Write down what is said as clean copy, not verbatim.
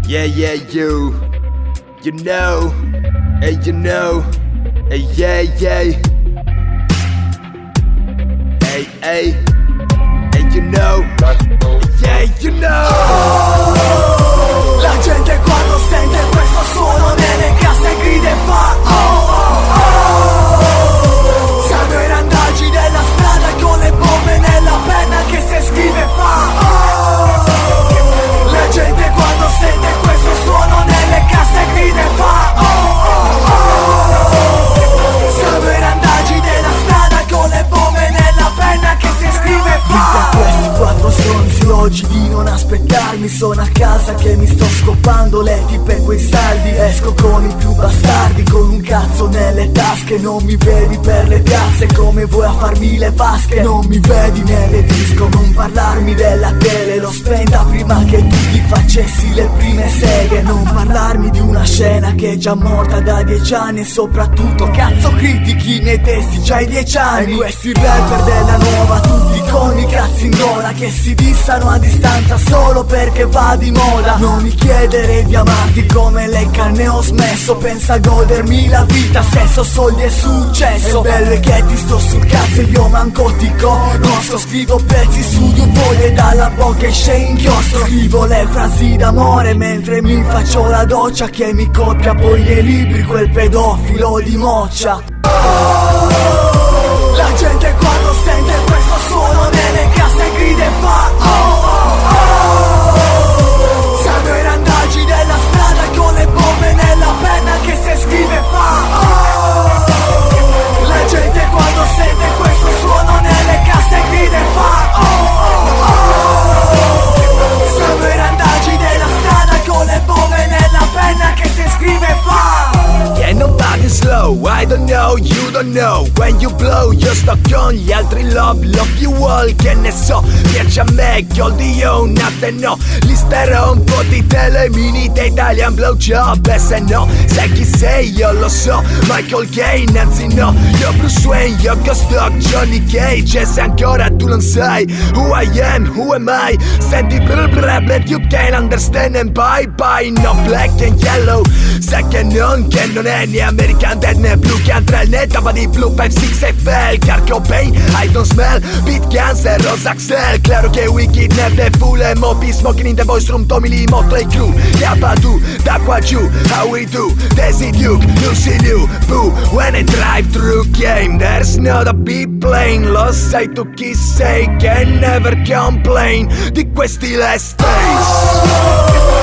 Yeah, you know, hey, you know, hey, yeah, hey, you know, yeah, you know. La gente quando sente questo suono nelle case grida e fa oh, oh, oh. Sanno i randaggi della strada con le bombe nella penna che se scrive fa oh. La gente quando sente questo suono nelle case grida e fa oh, oh, oh. Sanno i randaggi della strada con le bombe nella penna che se scrive fa Dite a questi quattro stronzi oggi di non aspettarmi. Sono a casa che mi sto scopando le tipe quei saldi. Esco con i più bastardi con un cazzo nelle tasche. Non mi vedi per le piazze come vuoi a farmi le vasche. Non mi vedi nelle disco, non parlarmi della tele. L'ho spenta prima che tu ti facessi le prime seghe. Non parlarmi di una scena che è già morta da 10 anni. E soprattutto cazzo critichi i miei testi già ai 10 anni. E questi rapper della nuova tutti con i cazzi in gola che si dissano a distanza solo perché va di moda. Non mi chiedere di amarti come lei ne ho smesso. Pensa a godermi la vita, sesso, soldi e successo. È bello che ti sto sul cazzo e io manco ti conosco. Scrivo pezzi su 2 foglie dalla bocca esce inchiostro. Scrivo le frasi d'amore mentre mi faccio la doccia. Che mi copia poi nei libri quel pedofilo di moccia. La gente quando sente questo suono nelle case grida e fa oh, oh, oh. Sanno i randaggi della strada con le bombe nella penna che se scrive fa oh. La gente quando sente questo suono nelle case grida e fa oh, oh, oh. Sanno i randaggi della strada con le bombe nella penna che se scrive fa Yeah, nobody slow, I don't know, you don't know. When you blow, io sto con gli altri love you all. Che ne so, piace a me, che ho di io, notte no. Listero un po' di telemini da Italian blowjob. E se no, sai chi sei, io lo so. Michael Caine, anzi no. Io Bruce Wayne, io Ghost Dog, Johnny Cage. E se ancora tu non sai who I am, who am I. Senti brr brr brr, you can understand and bye bye. No black and yellow, sai che non è né American Dead né Blue Cantrell né tapa di Blue 5-6 FL. Kurt Cobain, I don't smell Beat Cancer, Rosa Axel. Claro che Wicked, Nerd e Fool e Moby Smoking in the voice room, Tommy Lee, Motley Crue. Yapadu, da qua giù, how we do. Daisy Duke, Lucy Liu, Boo. When I drive through game, there's not a biplane. Lo sai tu chi sei che never complain di questi last days.